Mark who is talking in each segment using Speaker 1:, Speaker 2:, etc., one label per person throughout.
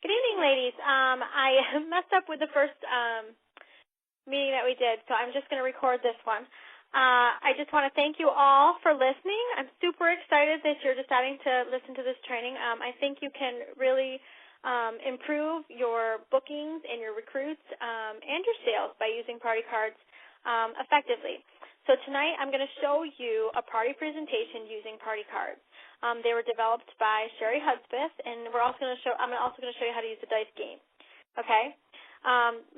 Speaker 1: Good evening, ladies. I messed up with the first meeting that we did, so I'm just going to record this one. I just want to thank you all for listening. I'm super excited that you're deciding to listen to this training. I think you can really improve your bookings and your recruits and your sales by using party cards effectively. So tonight I'm going to show you a party presentation using party cards. They were developed by Sherry Hudspeth, and I'm also going to show you how to use the dice game. Okay?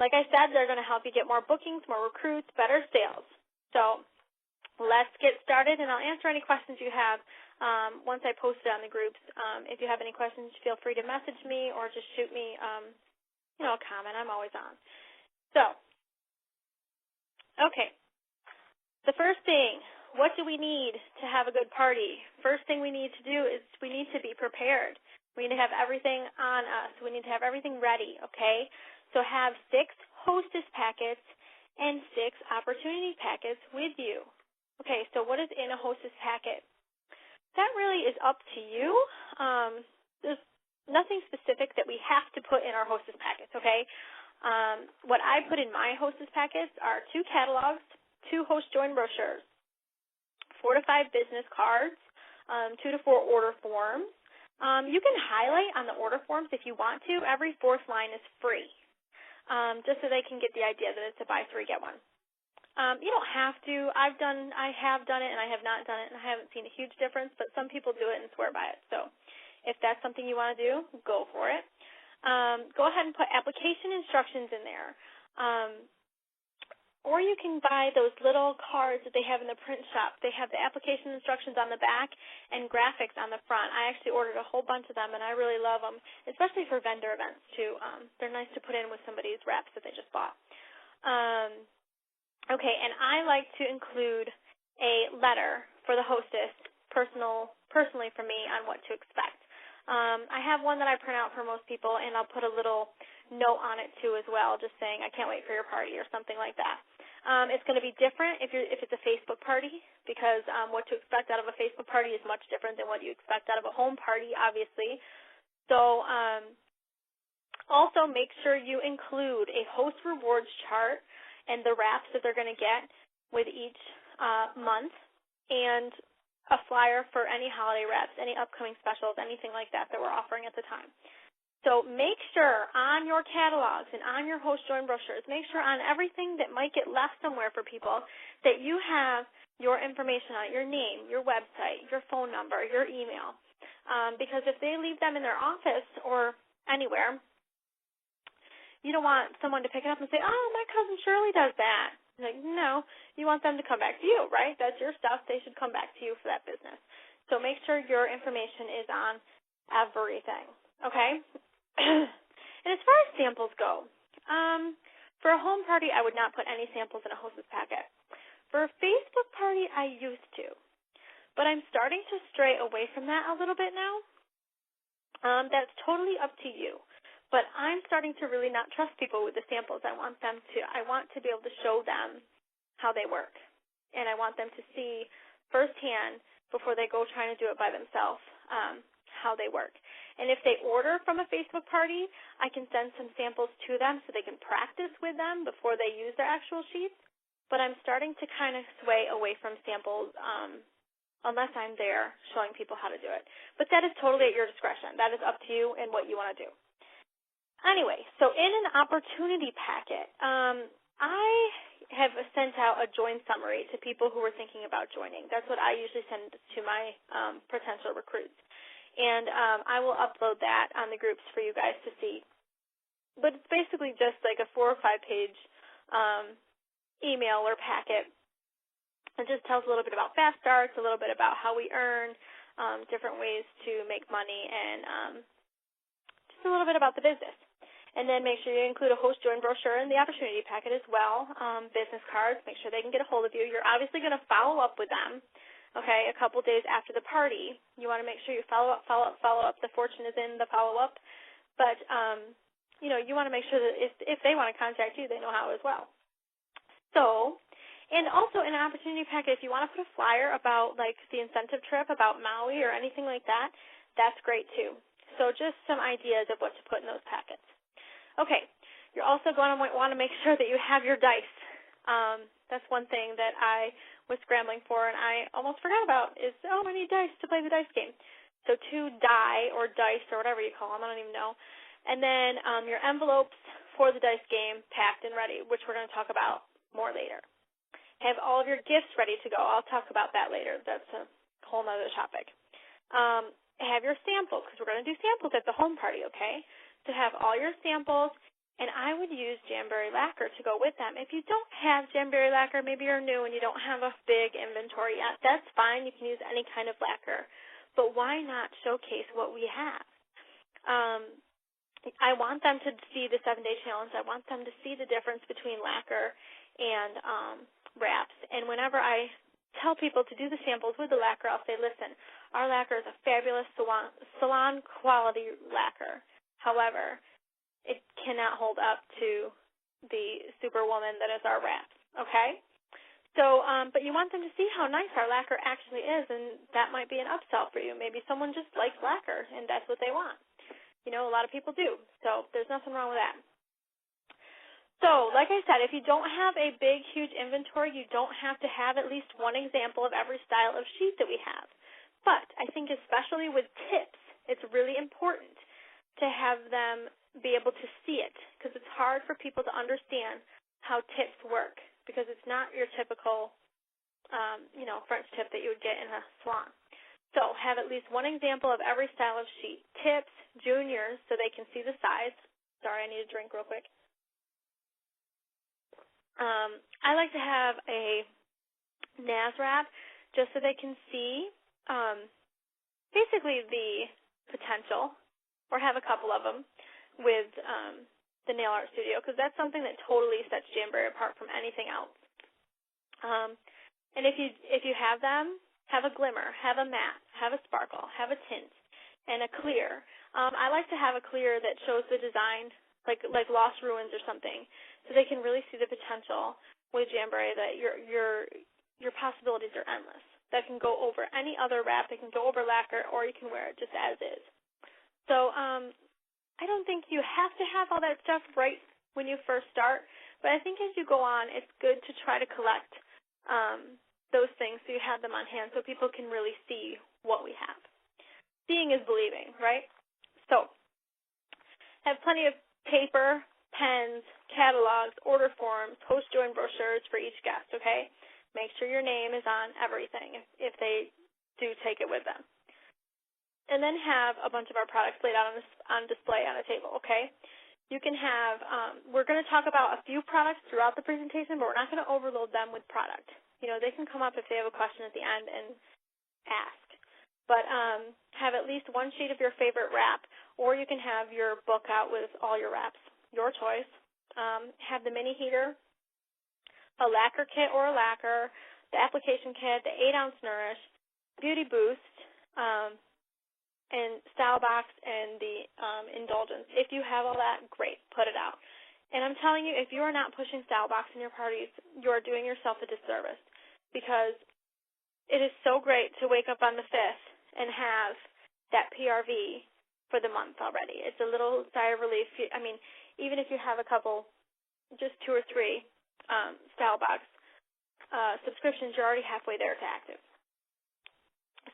Speaker 1: Like I said, they're going to help you get more bookings, more recruits, better sales. So let's get started, and I'll answer any questions you have once I post it on the groups. If you have any questions, feel free to message me or just shoot me a comment. I'm always on. So, okay. The first thing, what do we need to have a good party? First thing we need to do is we need to be prepared. We need to have everything on us. We need to have everything ready, okay? So have 6 hostess packets and 6 opportunity packets with you. Okay, so what is in a hostess packet? That really is up to you. There's nothing specific that we have to put in our hostess packets, okay? What I put in my hostess packets are 2 catalogs, 2 host join brochures, 4 to 5 business cards, 2 to 4 order forms. You can highlight on the order forms if you want to. Every 4th line is free, just so they can get the idea that it's a buy 3, get 1. You don't have to. I have done it, and I have not done it, and I haven't seen a huge difference, but some people do it and swear by it. So if that's something you want to do, go for it. Go ahead and put application instructions in there. Or you can buy those little cards that they have in the print shop. They have the application instructions on the back and graphics on the front. I actually ordered a whole bunch of them, and I really love them, especially for vendor events, too. They're nice to put in with somebody's wraps that they just bought. Okay, and I like to include a letter for the hostess, personally for me, on what to expect. I have one that I print out for most people, and I'll put a little note on it, too, as well, just saying, I can't wait for your party or something like that. It's going to be different if it's a Facebook party, because what to expect out of a Facebook party is much different than what you expect out of a home party, obviously. So also make sure you include a host rewards chart and the wraps that they're going to get with each month, and a flyer for any holiday wraps, any upcoming specials, anything like that we're offering at the time. So make sure on your catalogs and on your host join brochures, make sure on everything that might get left somewhere for people that you have your information on it, your name, your website, your phone number, your email. Because if they leave them in their office or anywhere, you don't want someone to pick it up and say, oh, my cousin Shirley does that. Like, no, you want them to come back to you, right? That's your stuff. They should come back to you for that business. So make sure your information is on everything, okay? And as far as samples go, for a home party, I would not put any samples in a hostess packet. For a Facebook party, I used to, but I'm starting to stray away from that a little bit now. That's totally up to you, but I'm starting to really not trust people with the samples. I want to be able to show them how they work, and I want them to see firsthand before they go trying to do it by themselves how they work. And if they order from a Facebook party, I can send some samples to them so they can practice with them before they use their actual sheets. But I'm starting to kind of sway away from samples unless I'm there showing people how to do it. But that is totally at your discretion. That is up to you and what you want to do. Anyway, so in an opportunity packet, I have sent out a join summary to people who are thinking about joining. That's what I usually send to my potential recruits. And I will upload that on the groups for you guys to see. But it's basically just like a 4 or 5 page email or packet. It just tells a little bit about fast starts, a little bit about how we earn, different ways to make money, and just a little bit about the business. And then make sure you include a host join brochure in the opportunity packet as well, business cards, make sure they can get a hold of you. You're obviously going to follow up with them. Okay, a couple days after the party, you want to make sure you follow up. The fortune is in the follow-up. But, you want to make sure that if they want to contact you, they know how as well. So, and also in an opportunity packet, if you want to put a flyer about, like, the incentive trip, about Maui or anything like that, that's great too. So just some ideas of what to put in those packets. Okay, you're also going to want to make sure that you have your dice. That's one thing that I was scrambling for and I almost forgot about is, I need dice to play the dice game. So 2 die or dice or whatever you call them, I don't even know. And then your envelopes for the dice game packed and ready, which we're going to talk about more later. Have all of your gifts ready to go. I'll talk about that later. That's a whole other topic. Have your samples, because we're going to do samples at the home party, okay? So have all your samples, and I would use Jamberry lacquer to go with them. If you don't have Jamberry lacquer, maybe you're new and you don't have a big inventory yet, that's fine. You can use any kind of lacquer. But why not showcase what we have? I want them to see the 7-day challenge. I want them to see the difference between lacquer and wraps. And whenever I tell people to do the samples with the lacquer, I'll say, listen, our lacquer is a fabulous salon quality lacquer. However, it cannot hold up to the superwoman that is our wraps, okay? So, but you want them to see how nice our lacquer actually is, and that might be an upsell for you. Maybe someone just likes lacquer, and that's what they want. You know, a lot of people do, so there's nothing wrong with that. So, like I said, if you don't have a big, huge inventory, you don't have to have at least one example of every style of sheet that we have. But I think especially with tips, it's really important to have them be able to see it, because it's hard for people to understand how tips work, because it's not your typical, French tip that you would get in a salon. So have at least one example of every style of sheet. Tips, juniors, so they can see the size. Sorry, I need a drink real quick. I like to have a NAS wrap just so they can see basically the potential, or have a couple of them with the Nail Art Studio, because that's something that totally sets Jamberry apart from anything else. And if you have them, have a glimmer, have a matte, have a sparkle, have a tint, and a clear. I like to have a clear that shows the design, like Lost Ruins or something, so they can really see the potential with Jamberry, that your possibilities are endless. That can go over any other wrap, it can go over lacquer, or you can wear it just as is. So I don't think you have to have all that stuff right when you first start, but I think as you go on, it's good to try to collect those things so you have them on hand so people can really see what we have. Seeing is believing, right? So have plenty of paper, pens, catalogs, order forms, post-join brochures for each guest, okay? Make sure your name is on everything if they do take it with them. And then have a bunch of our products laid out on display on a table, okay? You can have, we're going to talk about a few products throughout the presentation, but we're not going to overload them with product. You know, they can come up if they have a question at the end and ask. But have at least one sheet of your favorite wrap, or you can have your book out with all your wraps, your choice. Have the mini heater, a lacquer kit or a lacquer, the application kit, the 8-ounce Nourish, Beauty Boost, and Style Box, and the Indulgence. If you have all that, great, put it out. And I'm telling you, if you are not pushing Style Box in your parties, you are doing yourself a disservice, because it is so great to wake up on the 5th and have that PRV for the month already. It's a little sigh of relief. I mean, even if you have a couple, just 2 or 3 Style Box subscriptions, you're already halfway there to active.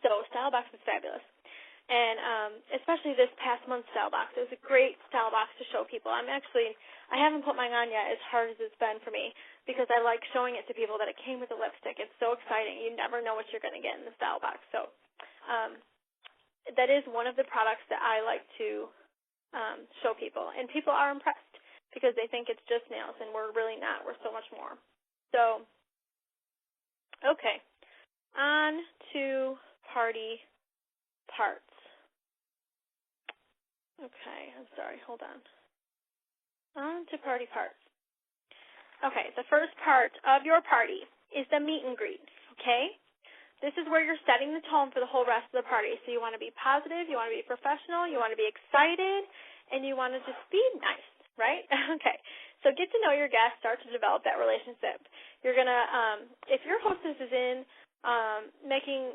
Speaker 1: So Style Box is fabulous. And especially this past month's Style Box. It was a great Style Box to show people. I haven't put mine on yet as hard as it's been for me, because I like showing it to people that it came with a lipstick. It's so exciting. You never know what you're going to get in the Style Box. So that is one of the products that I like to show people. And people are impressed because they think it's just nails, and we're really not. We're so much more. So, okay. On to party parts. Okay, I'm sorry, hold on. On to party parts. Okay, the first part of your party is the meet and greet, okay? This is where you're setting the tone for the whole rest of the party. So you want to be positive, you want to be professional, you want to be excited, and you want to just be nice, right? Okay, so get to know your guests, start to develop that relationship. You're going to, if your hostess is in making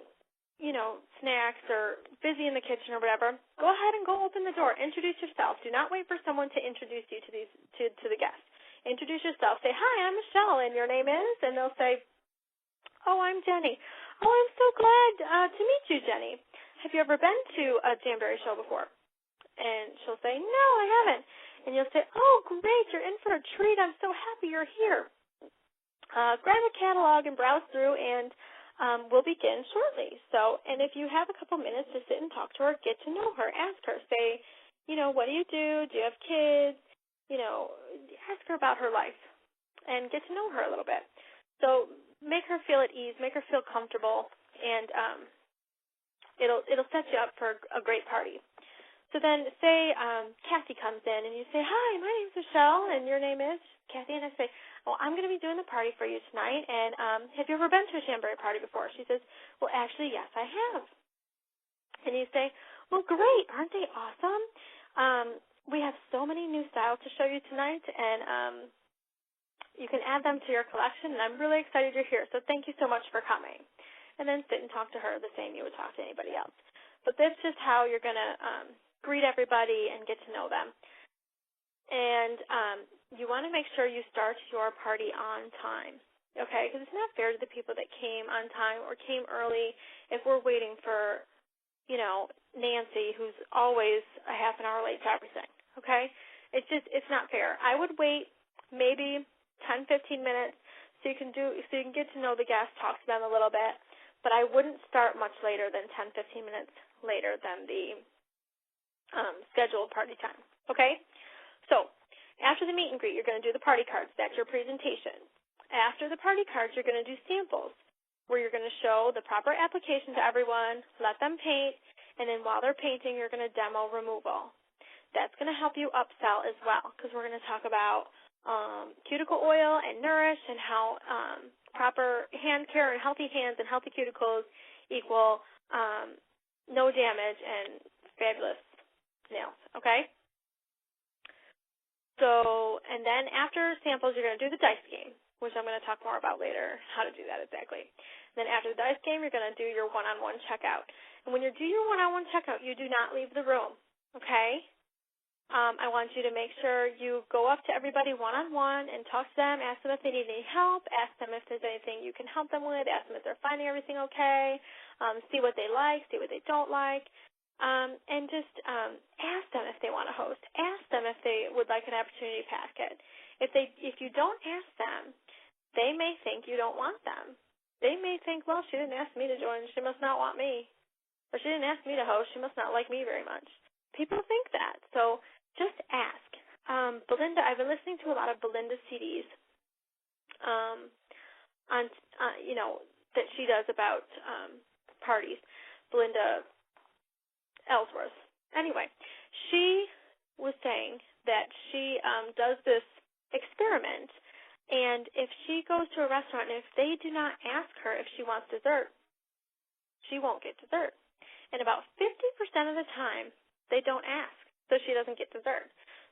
Speaker 1: snacks or busy in the kitchen or whatever, go ahead and go open the door. Introduce yourself. Do not wait for someone to introduce you to the guests. Introduce yourself. Say, hi, I'm Michelle, and your name is? And they'll say, oh, I'm Jenny. Oh, I'm so glad to meet you, Jenny. Have you ever been to a Jamboree show before? And she'll say, no, I haven't. And you'll say, oh, great, you're in for a treat. I'm so happy you're here. Grab a catalog and browse through, and we'll begin shortly. So, and if you have a couple minutes to sit and talk to her, get to know her. Ask her. Say, what do you do? Do you have kids? Ask her about her life and get to know her a little bit. So make her feel at ease, make her feel comfortable, and it'll set you up for a great party. So then say Kathy comes in and you say, hi, my name's Michelle, and your name is Kathy, and I say, well, I'm going to be doing the party for you tonight, and have you ever been to a Jamboree party before? She says, well, actually, yes, I have. And you say, well, great, aren't they awesome? We have so many new styles to show you tonight, and you can add them to your collection, and I'm really excited you're here, so thank you so much for coming. And then sit and talk to her the same you would talk to anybody else. But that's just how you're going to greet everybody and get to know them. And you want to make sure you start your party on time, okay? Because it's not fair to the people that came on time or came early if we're waiting for, Nancy, who's always a half an hour late to everything, okay? It's not fair. I would wait maybe 10, 15 minutes so you can get to know the guests, talk to them a little bit, but I wouldn't start much later than 10, 15 minutes later than the scheduled party time, okay? So after the meet and greet, you're going to do the party cards. That's your presentation. After the party cards, you're going to do samples where you're going to show the proper application to everyone, let them paint, and then while they're painting, you're going to demo removal. That's going to help you upsell as well because we're going to talk about cuticle oil and Nourish and how proper hand care and healthy hands and healthy cuticles equal no damage and fabulous nails, okay? So, and then after samples, you're going to do the dice game, which I'm going to talk more about later, how to do that exactly. Then after the dice game, you're going to do your one-on-one checkout. And when you do your one-on-one checkout, you do not leave the room, okay? I want you to make sure you go up to everybody one-on-one and talk to them, ask them if they need any help, ask them if there's anything you can help them with, ask them if they're finding everything okay, see what they like, see what they don't like, and just ask them if they want to host. Ask them if they would like an opportunity packet. If you don't ask them, they may think you don't want them. They may think, well, she didn't ask me to join, she must not want me. Or she didn't ask me to host, she must not like me very much. People think that, so just ask. Belinda, I've been listening to a lot of Belinda CDs that she does about parties. Belinda Ellsworth. Anyway, she was saying that she does this experiment, and if she goes to a restaurant and if they do not ask her if she wants dessert, she won't get dessert. And about 50% of the time, they don't ask, so she doesn't get dessert.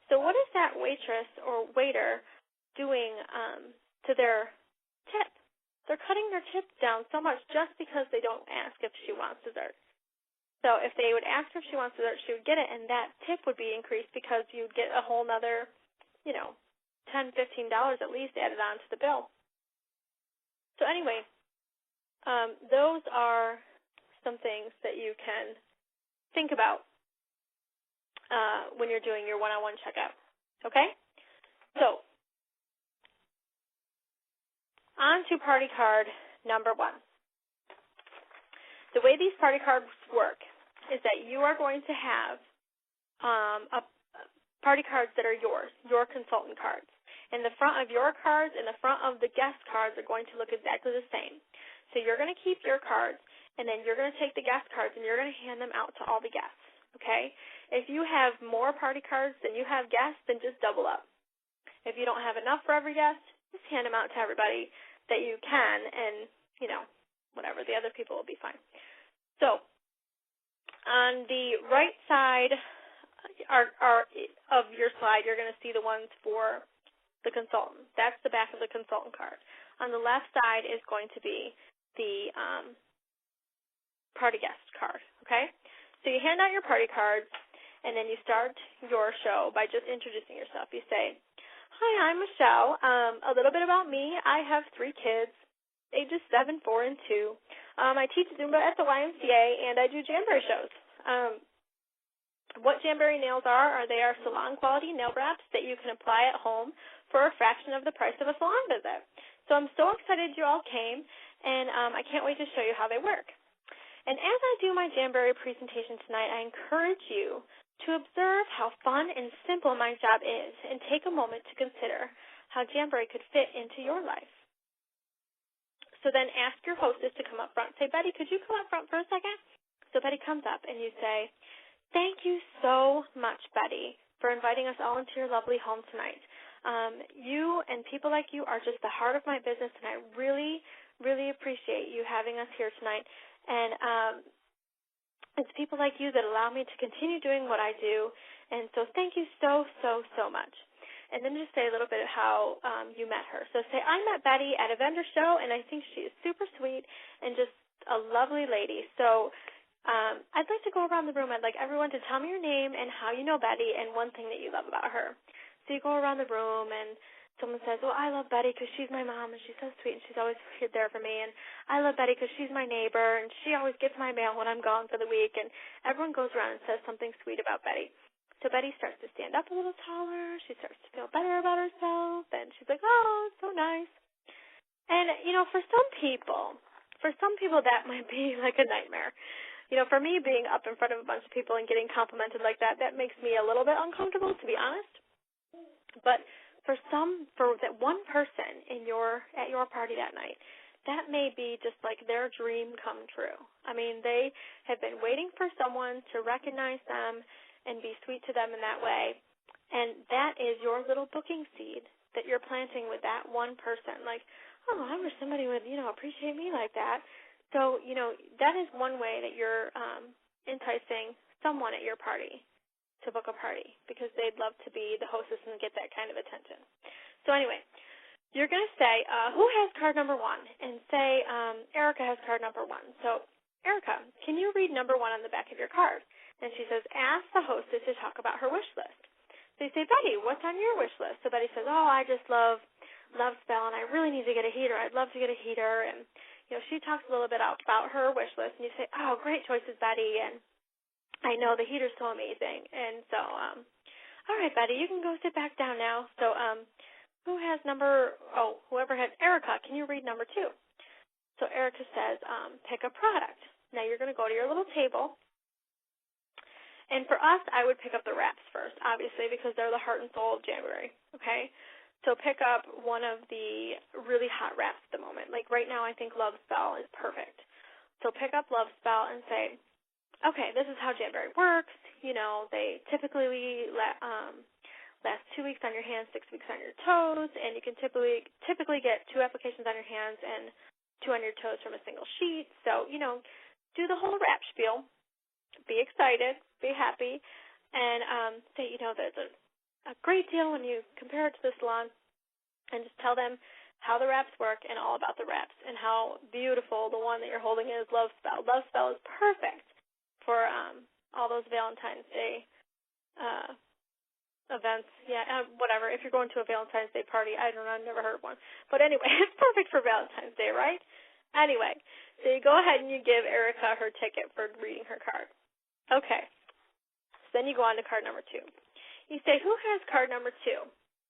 Speaker 1: So what is that waitress or waiter doing to their tip? They're cutting their tip down so much just because they don't ask if she wants dessert. So if they would ask her if she wants dessert, she would get it, and that tip would be increased because you'd get a whole nother, $10, $15 at least added on to the bill. So anyway, those are some things that you can think about when you're doing your one-on-one checkout. Okay? So, on to party card number 1. The way these party cards work is that you are going to have party cards that are yours, your consultant cards. And the front of your cards and the front of the guest cards are going to look exactly the same. So you're going to keep your cards, and then you're going to take the guest cards and you're going to hand them out to all the guests. Okay? If you have more party cards than you have guests, then just double up. If you don't have enough for every guest, just hand them out to everybody that you can, and, whatever, the other people will be fine. So, on the right side of your slide, you're going to see the ones for the consultant. That's the back of the consultant card. On the left side is going to be the party guest card, okay? So you hand out your party cards, and then you start your show by just introducing yourself. You say, hi, I'm Michelle. A little bit about me. I have 3 kids, ages 7, 4, and 2. I teach Zumba at the YMCA, and I do Jamboree shows. What Jamboree nails are they are salon-quality nail wraps that you can apply at home for a fraction of the price of a salon visit. So I'm so excited you all came, and I can't wait to show you how they work. And as I do my Jamboree presentation tonight, I encourage you to observe how fun and simple my job is and take a moment to consider how Jamboree could fit into your life. So then ask your hostess to come up front. Say, Betty, could you come up front for a second? So Betty comes up, and you say, thank you so much, Betty, for inviting us all into your lovely home tonight. You and people like you are just the heart of my business, and I really, really appreciate you having us here tonight. And it's people like you that allow me to continue doing what I do, and so thank you so, so, so much. And then just say a little bit of how you met her. So say, I met Betty at a vendor show, and I think she is super sweet and just a lovely lady. So I'd like to go around the room. I'd like everyone to tell me your name and how you know Betty and one thing that you love about her. So you go around the room, and someone says, well, I love Betty because she's my mom, and she's so sweet, and she's always there for me. And I love Betty because she's my neighbor, and she always gets my mail when I'm gone for the week. And everyone goes around and says something sweet about Betty. So Betty starts to stand up a little taller. She starts to feel better about herself, and she's like, oh, it's so nice. And, for some people that might be like a nightmare. For me, being up in front of a bunch of people and getting complimented like that makes me a little bit uncomfortable, to be honest. But for that one person at your party that night, that may be just like their dream come true. I mean, they have been waiting for someone to recognize them and be sweet to them in that way. And that is your little booking seed that you're planting with that one person. Like, oh, I wish somebody would, appreciate me like that. So, that is one way that you're enticing someone at your party to book a party because they'd love to be the hostess and get that kind of attention. So anyway, you're going to say, who has card number 1? And say, Erica has card number 1. So, Erica, can you read number 1 on the back of your card? And she says, ask the hostess to talk about her wish list. So you say, Betty, what's on your wish list? So Betty says, oh, I just love spell, and I really need to get a heater. I'd love to get a heater. And, she talks a little bit about her wish list. And you say, oh, great choices, Betty. And I know the heater's so amazing. And so, all right, Betty, you can go sit back down now. So whoever has Erica, can you read number 2? So Erica says, pick a product. Now you're going to go to your little table. And for us, I would pick up the wraps first, obviously, because they're the heart and soul of January, okay? So pick up one of the really hot wraps at the moment. Like right now, I think Love Spell is perfect. So pick up Love Spell and say, okay, this is how January works. They typically last 2 weeks on your hands, 6 weeks on your toes, and you can typically get 2 applications on your hands and 2 on your toes from a single sheet. So, do the whole wrap spiel. Be excited, be happy, and say, there's a great deal when you compare it to the salon, and just tell them how the wraps work and all about the wraps and how beautiful the one that you're holding is, Love Spell. Love Spell is perfect for all those Valentine's Day events. Yeah, whatever. If you're going to a Valentine's Day party, I don't know, I've never heard of one. But anyway, it's perfect for Valentine's Day, right? Anyway, so you go ahead and you give Erica her ticket for reading her card. Okay. So then you go on to card number 2. You say, who has card number 2?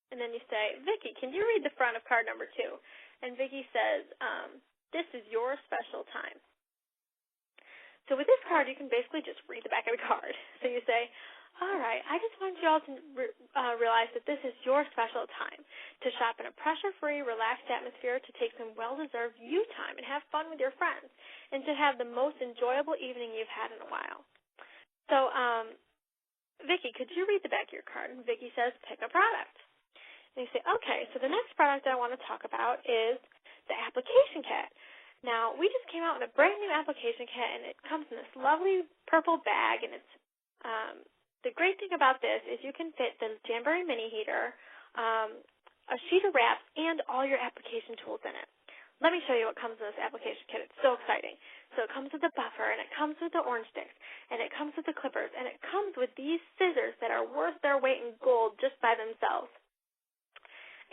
Speaker 1: And then you say, Vicki, can you read the front of card number 2? And Vicki says, this is your special time. So with this card, you can basically just read the back of the card. So you say, all right, I just want you all to realize that this is your special time to shop in a pressure-free, relaxed atmosphere, to take some well-deserved you time and have fun with your friends, and to have the most enjoyable evening you've had in a while. So, Vicki, could you read the back of your card? And Vicki says, pick a product. And you say, okay, so the next product I want to talk about is the application kit. Now, we just came out with a brand new application kit, and it comes in this lovely purple bag, and it's the great thing about this is you can fit the Jamboree mini heater, a sheet of wraps, and all your application tools in it. let me show you what comes in this application kit. It's so exciting. So it comes with the buffer, and it comes with the orange sticks, and it comes with the clippers, and it comes with these scissors that are worth their weight in gold just by themselves.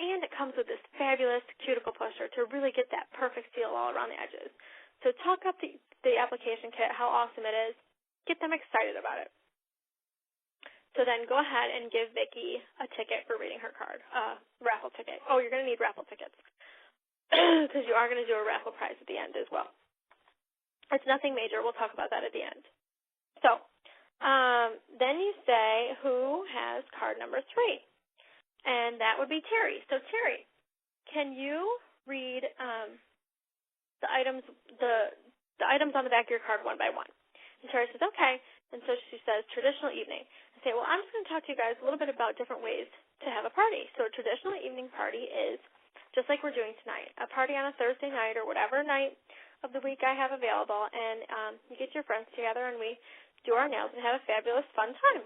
Speaker 1: And it comes with this fabulous cuticle pusher to really get that perfect seal all around the edges. So talk up the application kit, how awesome it is. Get them excited about it. So then go ahead and give Vicki a ticket for reading her card, raffle ticket. Oh, you're going to need raffle tickets because you are going to do a raffle prize at the end as well. It's nothing major. We'll talk about that at the end. So then you say who has card number 3, and that would be Terry. So Terry, can you read the items on the back of your card one by one? And Terry says, okay. And so she says, traditional evening. I say, well, I'm just going to talk to you guys a little bit about different ways to have a party. So a traditional evening party is just like we're doing tonight, a party on a Thursday night or whatever night of the week I have available, and you get your friends together and we do our nails and have a fabulous, fun time.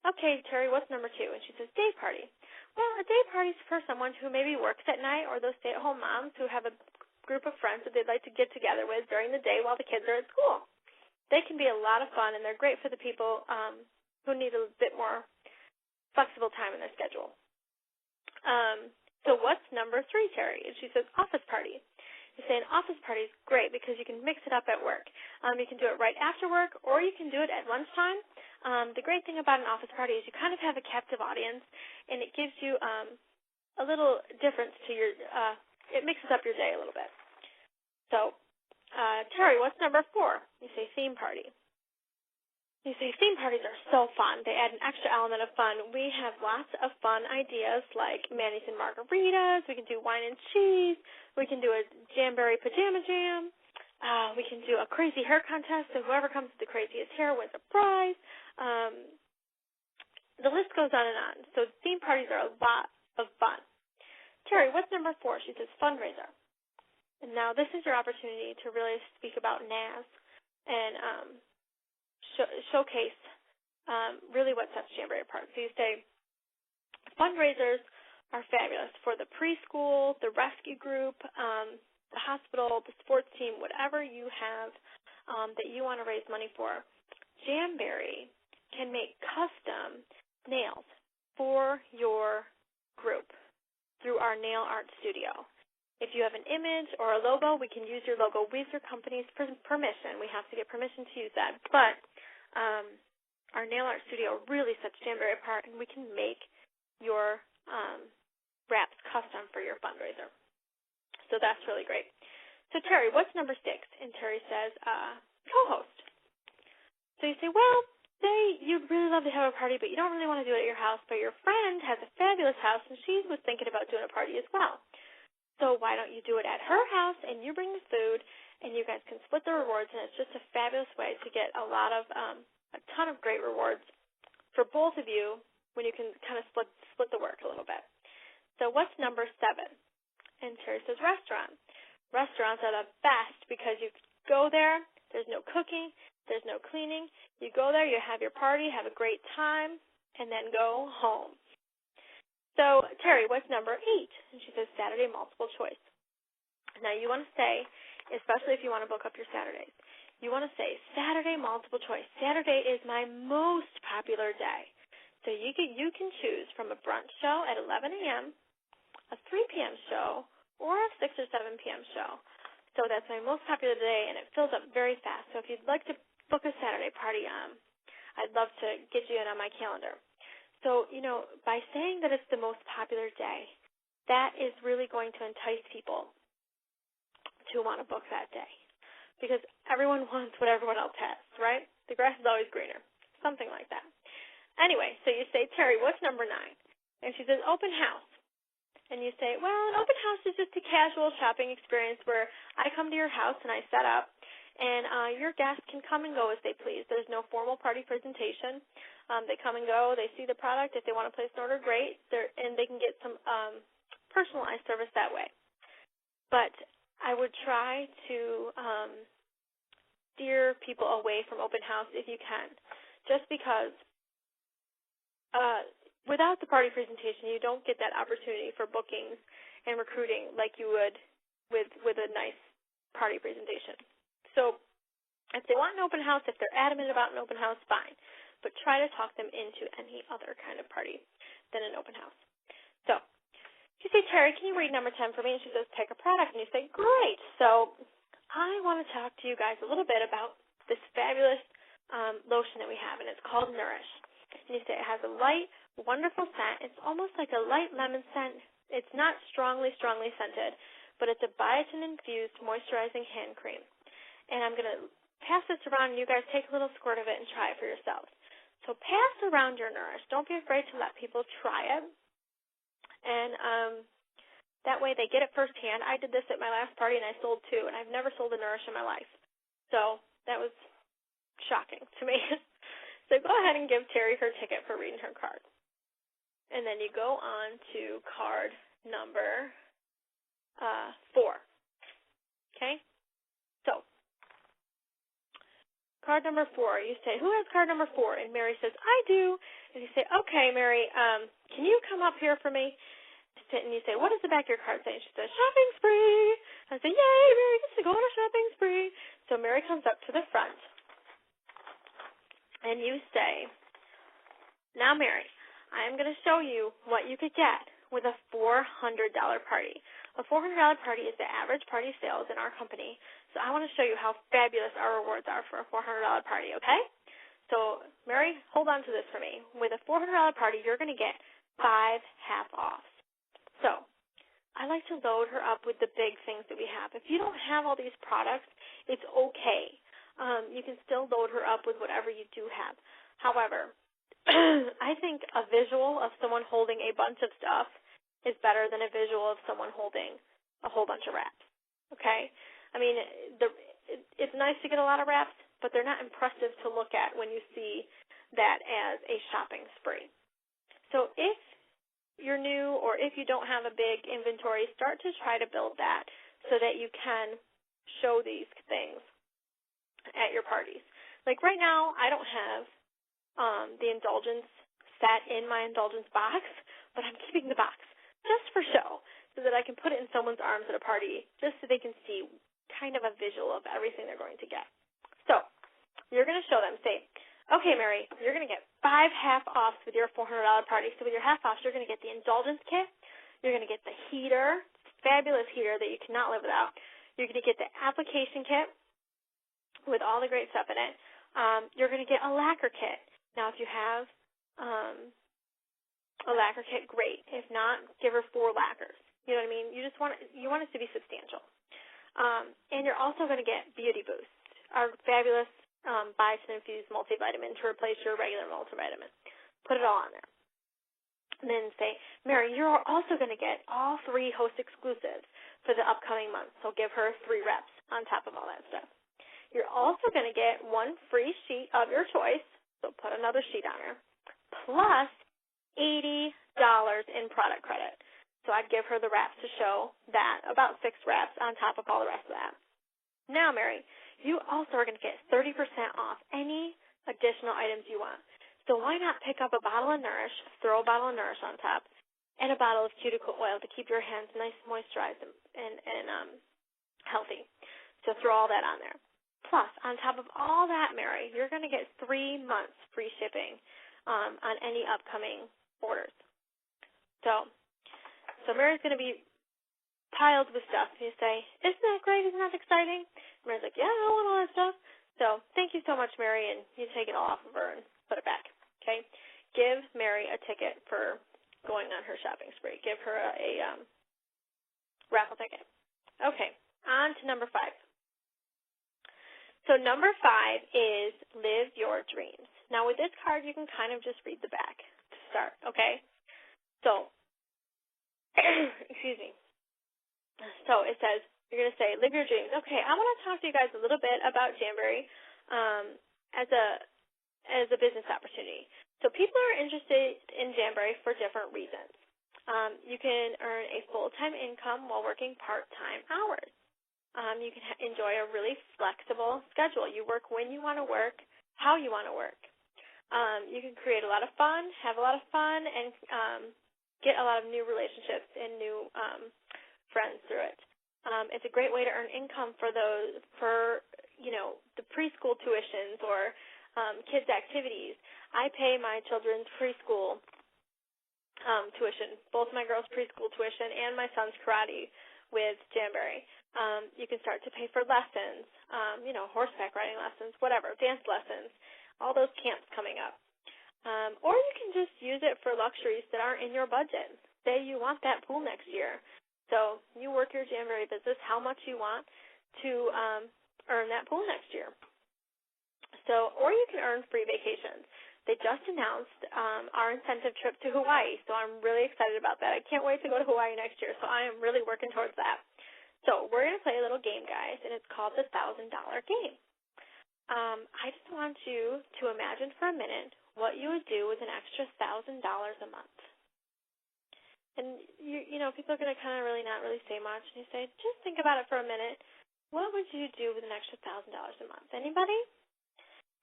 Speaker 1: Okay, Terry, what's number 2? And she says, day party. Well, a day party is for someone who maybe works at night or those stay-at-home moms who have a group of friends that they'd like to get together with during the day while the kids are at school. They can be a lot of fun, and they're great for the people who need a bit more flexible time in their schedule. So what's number 3, Terry? And she says, office party. You say an office party is great because you can mix it up at work. You can do it right after work, or you can do it at lunchtime. The great thing about an office party is you kind of have a captive audience, and it gives you a little difference to your it mixes up your day a little bit. So, Terry, what's number 4? You say theme party. You say theme parties are so fun. They add an extra element of fun. We have lots of fun ideas like mayonnaise and margaritas. We can do wine and cheese. We can do a jamboree pajama jam. We can do a crazy hair contest, so whoever comes with the craziest hair wins a prize. The list goes on and on. So theme parties are a lot of fun. Terry, what's number 4? She says fundraiser. And now this is your opportunity to really speak about NAS and showcase really what sets Jamboree apart. So you say fundraisers are fabulous for the preschool, the rescue group, the hospital, the sports team, whatever you have that you want to raise money for. Jamboree can make custom nails for your group through our nail art studio. If you have an image or a logo, we can use your logo. We have your company's permission. We have to get permission to use that. But our nail art studio really sets Jamboree apart, and we can make your wraps custom for your fundraiser. So that's really great. So, Terry, what's number 6? And Terry says, co-host. So you say, well, say you'd really love to have a party, but you don't really want to do it at your house, but your friend has a fabulous house, and she was thinking about doing a party as well. So why don't you do it at her house, and you bring the food, and you guys can split the rewards, and it's just a fabulous way to get a ton of great rewards for both of you when you can kind of split the work a little bit. So what's number 7? And Terry says restaurant. Restaurants are the best because you go there, there's no cooking, there's no cleaning. You go there, you have your party, have a great time, and then go home. So, Terry, what's number 8? And she says Saturday multiple choice. Now, you want to say, especially if you want to book up your Saturdays, you want to say Saturday multiple choice. Saturday is my most popular day. So you can choose from a brunch show at 11 a.m., a 3 p.m. show, or a 6 or 7 p.m. show. So that's my most popular day, and it fills up very fast. So if you'd like to book a Saturday party, I'd love to get you in on my calendar. So, by saying that it's the most popular day, that is really going to entice people to want to book that day. Because everyone wants what everyone else has, right? The grass is always greener, something like that. Anyway, so you say, Terry, what's number 9? And she says, open house. And you say, well, an open house is just a casual shopping experience where I come to your house and I set up, and your guests can come and go as they please. There's no formal party presentation. They come and go. They see the product. If they want to place an order, great. And they can get some personalized service that way. But I would try to steer people away from open house if you can, just because without the party presentation, you don't get that opportunity for bookings and recruiting like you would with a nice party presentation. So if they want an open house, if they're adamant about an open house, fine. But try to talk them into any other kind of party than an open house. So you say, Terry, can you read number 10 for me? And she says, pick a product. And you say, great. So I want to talk to you guys a little bit about this fabulous lotion that we have, and it's called Nourish. And you say it has a light, wonderful scent. It's almost like a light lemon scent. It's not strongly scented, but it's a biotin-infused moisturizing hand cream. And I'm going to pass this around, and you guys take a little squirt of it and try it for yourselves. So pass around your Nourish. Don't be afraid to let people try it. And that way they get it firsthand. I did this at my last party, and I sold 2, and I've never sold a Nourish in my life. So that was shocking to me. So go ahead and give Terry her ticket for reading her card. And then you go on to card number 4. Okay? So, card number 4, you say, who has card number 4? And Mary says, I do. And you say, okay, Mary, can you come up here for me? And you say, what does the back of your card say? And she says, shopping spree. I say, yay, Mary gets to go on a shopping spree. So Mary comes up to the front. And you say, now, Mary, I am going to show you what you could get with a $400 party. A $400 party is the average party sales in our company. So I want to show you how fabulous our rewards are for a $400 party, okay? So, Mary, hold on to this for me. With a $400 party, you're going to get 5 half-offs. So, I like to load her up with the big things that we have. If you don't have all these products, it's okay. You can still load her up with whatever you do have. However, I think a visual of someone holding a bunch of stuff is better than a visual of someone holding a whole bunch of wraps, okay? I mean, it's nice to get a lot of wraps, but they're not impressive to look at when you see that as a shopping spree. So if you're new or if you don't have a big inventory, start to try to build that so that you can show these things at your parties. Like right now, I don't have the indulgence set in my indulgence box, but I'm keeping the box just for show so that I can put it in someone's arms at a party just so they can see kind of a visual of everything they're going to get. So you're going to show them, say, okay, Mary, you're going to get 5 half-offs with your $400 party. So with your half-offs, you're going to get the indulgence kit. You're going to get the heater, fabulous heater that you cannot live without. You're going to get the application kit with all the great stuff in it. You're going to get a lacquer kit. Now, if you have a lacquer kit, great. If not, give her 4 lacquers. You know what I mean? You want it to be substantial. And you're also going to get Beauty Boost, our fabulous biotin-infused multivitamin to replace your regular multivitamin. Put it all on there. And then say, Mary, you're also going to get all 3 host exclusives for the upcoming month. So give her 3 reps on top of all that stuff. You're also going to get 1 free sheet of your choice, so put another sheet on her, plus $80 in product credit. So I'd give her the wraps to show that, about 6 wraps on top of all the rest of that. Now, Mary, you also are going to get 30% off any additional items you want. So why not pick up a bottle of Nourish, throw a bottle of Nourish on top, and a bottle of cuticle oil to keep your hands nice, moisturized, and healthy. So throw all that on there. Plus, on top of all that, Mary, you're going to get 3 months free shipping on any upcoming orders. So Mary's going to be piled with stuff. You say, isn't that great? Isn't that exciting? Mary's like, yeah, I want all that stuff. So thank you so much, Mary, and you take it all off of her and put it back. Okay? Give Mary a ticket for going on her shopping spree. Give her a raffle ticket. Okay, on to number 5. So number 5 is live your dreams. Now with this card, you can kind of just read the back to start, okay? So, excuse me. So it says, you're going to say, live your dreams. Okay, I want to talk to you guys a little bit about Jamboree as a business opportunity. So people are interested in Jamboree for different reasons. You can earn a full-time income while working part-time hours. You can enjoy a really flexible schedule. You work when you want to work, how you want to work. You can create a lot of fun, have a lot of fun, and get a lot of new relationships and new friends through it. It's a great way to earn income for the preschool tuitions or kids' activities. I pay my children's preschool tuition, both my girls' preschool tuition and my son's karate with Jamboree. You can start to pay for lessons, horseback riding lessons, whatever, dance lessons, all those camps coming up. Or you can just use it for luxuries that aren't in your budget. Say you want that pool next year. So you work your Jamboree business, how much you want to earn that pool next year. Or you can earn free vacations. They just announced our incentive trip to Hawaii, so I'm really excited about that. I can't wait to go to Hawaii next year, so I am really working towards that. So we're going to play a little game, guys, and it's called the $1,000 game. I just want you to imagine for a minute what you would do with an extra $1,000 a month. And, people are going to kind of not really say much, and you say, just think about it for a minute. What would you do with an extra $1,000 a month? Anybody?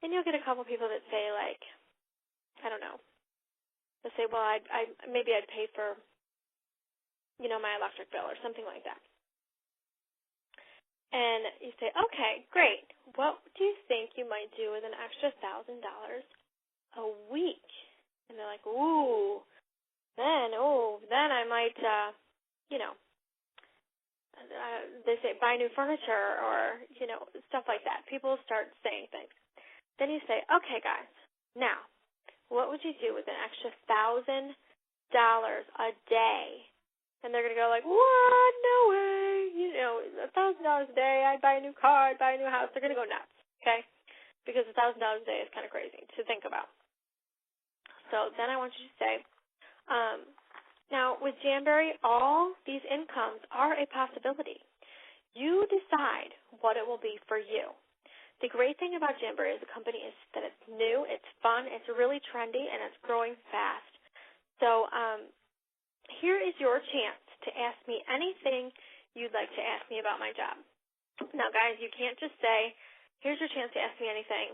Speaker 1: And you'll get a couple people that say, like, I don't know. They'll say, well, maybe I'd pay for, my electric bill or something like that. And you say, okay, great. What do you think you might do with an extra $1,000 a week? And they're like, then I might, they say buy new furniture or, stuff like that. People start saying things. Then you say, okay, guys, now, what would you do with an extra $1,000 a day? And they're going to go like, what? No way. $1,000 a day, I'd buy a new car, I'd buy a new house. They're going to go nuts, okay? Because $1,000 a day is kind of crazy to think about. So then I want you to say, now with Jamboree, all these incomes are a possibility. You decide what it will be for you. The great thing about Jamboree as a company is that it's new, it's fun, it's really trendy, and it's growing fast. So here is your chance to ask me anything you'd like to ask me about my job. Now, guys, you can't just say, here's your chance to ask me anything,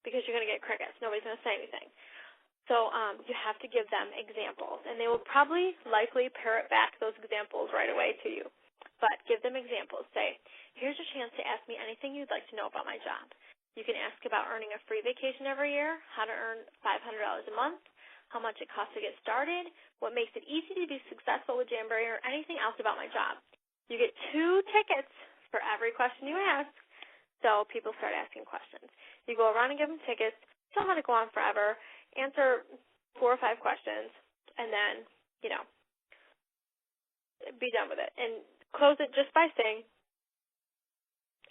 Speaker 1: because you're going to get crickets. Nobody's going to say anything. So you have to give them examples, and they will likely parrot back those examples right away to you. But give them examples. Say, here's your chance to ask me anything you'd like to know about my job. You can ask about earning a free vacation every year, how to earn $500 a month, how much it costs to get started, what makes it easy to be successful with Jamboree, or anything else about my job. You get 2 tickets for every question you ask, so people start asking questions. You go around and give them tickets. You don't want to go on forever. Answer 4 or 5 questions, and then, be done with it. And close it just by saying,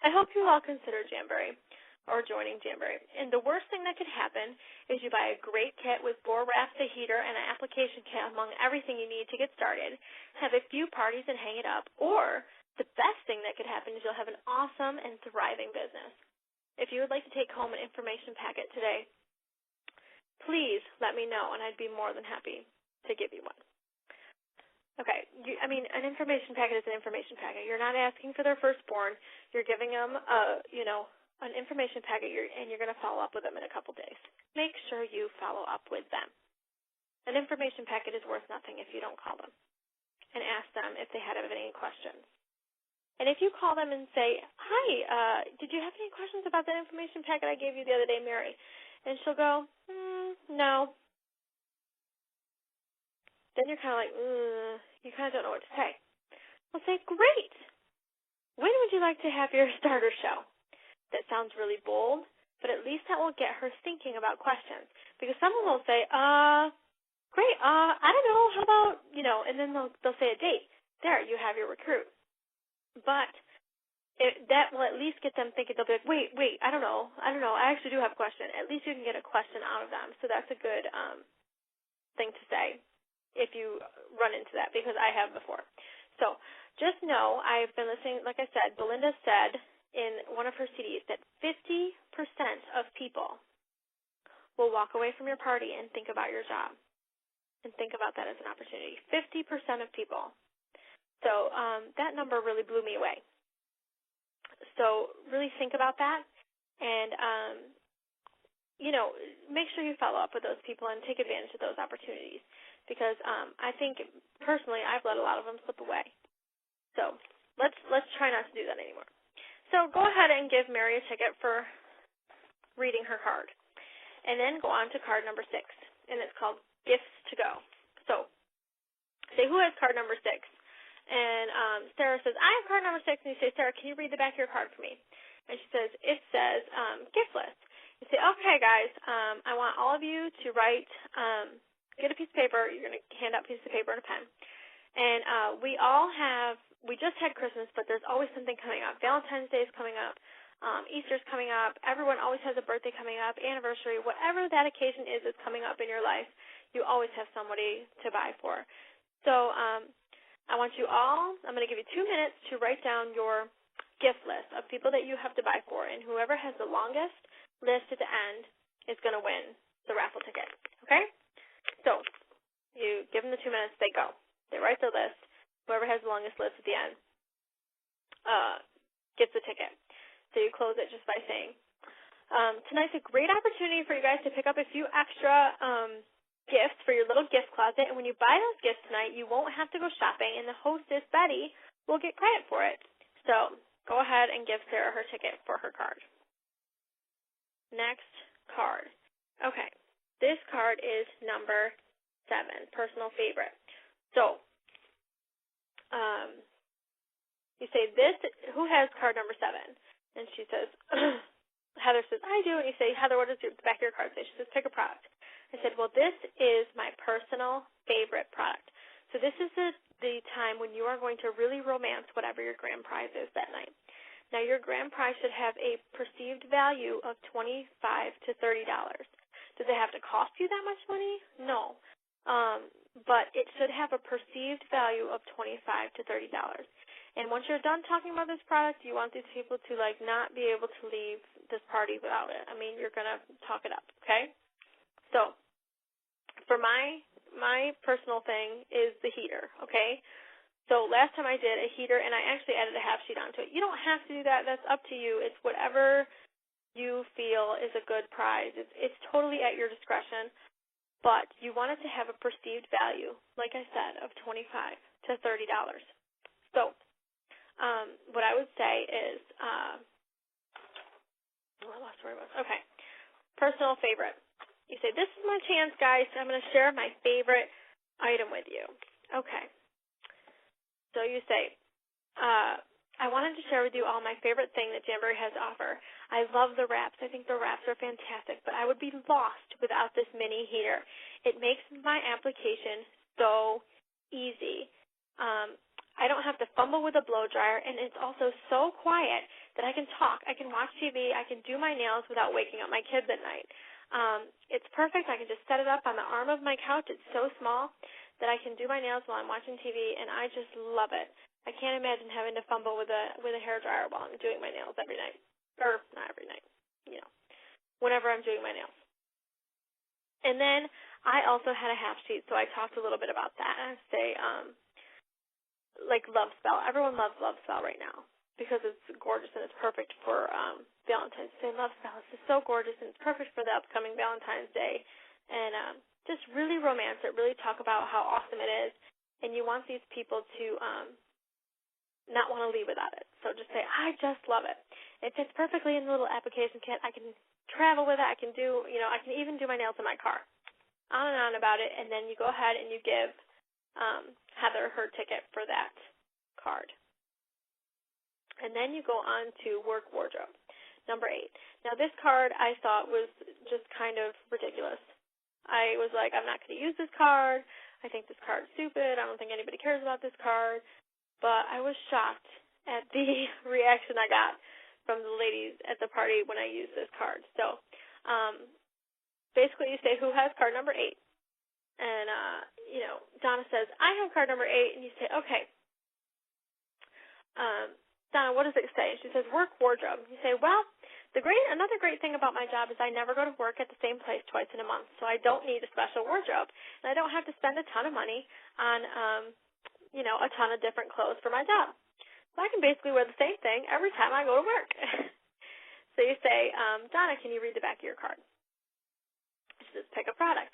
Speaker 1: I hope you all consider Jamboree or joining Jamboree. And the worst thing that could happen is you buy a great kit with 4 wraps, a heater, and an application kit among everything you need to get started, have a few parties and hang it up. Or the best thing that could happen is you'll have an awesome and thriving business. If you would like to take home an information packet today, please let me know, and I'd be more than happy to give you one. Okay, an information packet is an information packet. You're not asking for their firstborn. You're giving them an information packet, and you're going to follow up with them in a couple days. Make sure you follow up with them. An information packet is worth nothing if you don't call them and ask them if they had any questions. And if you call them and say, hi, did you have any questions about that information packet I gave you the other day, Mary? And she'll go, no. Then you're kind of like, you kind of don't know what to say. Well, say, great. When would you like to have your starter show? That sounds really bold, but at least that will get her thinking about questions. Because someone will say, great, I don't know, how about, and then they'll say a date. There, you have your recruit. But that will at least get them thinking. They'll be like, wait, I don't know, I actually do have a question. At least you can get a question out of them. So that's a good thing to say if you run into that, because I have before. So just know, I've been listening, like I said, Belinda said in one of her CDs that 50% of people will walk away from your party and think about your job and think about that as an opportunity. 50% of people. So that number really blew me away. So really think about that and, make sure you follow up with those people and take advantage of those opportunities because I think personally I've let a lot of them slip away. So let's try not to do that anymore. So go ahead and give Mary a ticket for reading her card. And then go on to card number 6, and it's called Gifts to Go. So say, who has card number 6? And Sarah says, I have card number 6. And you say, Sarah, can you read the back of your card for me? And she says, it says gift list. You say, okay, guys, I want all of you to write, get a piece of paper. You're going to hand out pieces of paper and a pen. And we just had Christmas, but there's always something coming up. Valentine's Day is coming up. Easter's coming up. Everyone always has a birthday coming up, anniversary, whatever that occasion is that's coming up in your life, you always have somebody to buy for. So I want you all, I'm going to give you 2 minutes to write down your gift list of people that you have to buy for, and whoever has the longest list at the end is going to win the raffle ticket, okay? So you give them the 2 minutes, they go. They write their list. Whoever has the longest list at the end gets the ticket. So you close it just by saying, tonight's a great opportunity for you guys to pick up a few extra gifts for your little gift closet. And when you buy those gifts tonight, you won't have to go shopping, and the hostess, Betty, will get credit for it. So go ahead and give Sarah her ticket for her card. Next card. Okay, this card is number 7, personal favorite. So you say, who has card number 7? And she says, Heather says, I do. And you say, Heather, what does the back of your card say? She says, pick a product. I said, well, this is my personal favorite product. So this is the time when you are going to really romance whatever your grand prize is that night. Now, your grand prize should have a perceived value of $25 to $30. Does it have to cost you that much money? No. But it should have a perceived value of $25 to $30. And once you're done talking about this product, you want these people to not be able to leave this party without it. I mean, you're going to talk it up, okay? So for my personal thing is the heater, okay? So last time I did a heater, and I actually added a half sheet onto it. You don't have to do that. That's up to you. It's whatever you feel is a good prize. It's totally at your discretion. But you want it to have a perceived value, like I said, of $25 to $30. So what I would say is, I lost where I was. Okay, personal favorite. You say, this is my chance, guys. I'm going to share my favorite item with you. Okay. So you say, I wanted to share with you all my favorite thing that Jamboree has to offer. I love the wraps. I think the wraps are fantastic, but I would be lost without this mini heater. It makes my application so easy. I don't have to fumble with a blow dryer, and it's also so quiet that I can talk, I can watch TV, I can do my nails without waking up my kids at night. It's perfect. I can just set it up on the arm of my couch. It's so small that I can do my nails while I'm watching TV, and I just love it. I can't imagine having to fumble with a hair dryer while I'm doing my nails every night. Or not every night, whenever I'm doing my nails. And then I also had a half sheet, so I talked a little bit about that. I say, Love Spell. Everyone loves Love Spell right now because it's gorgeous and it's perfect for Valentine's Day. Love Spell is just so gorgeous and it's perfect for the upcoming Valentine's Day. And just really romance it, really talk about how awesome it is. And you want these people to not want to leave without it. So just say, I just love it. It fits perfectly in the little application kit. I can travel with it. I can even do my nails in my car. On and on about it. And then you go ahead and you give Heather her ticket for that card. And then you go on to work wardrobe, number 8. Now this card I thought was just kind of ridiculous. I was like, I'm not going to use this card. I think this card's stupid. I don't think anybody cares about this card. But I was shocked at the reaction I got from the ladies at the party when I used this card. So basically you say, who has card number 8? And, Donna says, I have card number 8. And you say, okay. Donna, what does it say? And she says, work wardrobe. You say, well, another great thing about my job is I never go to work at the same place twice in a month, so I don't need a special wardrobe. And I don't have to spend a ton of money on, a ton of different clothes for my job. So I can basically wear the same thing every time I go to work. So you say, Donna, can you read the back of your card? She says, pick a product.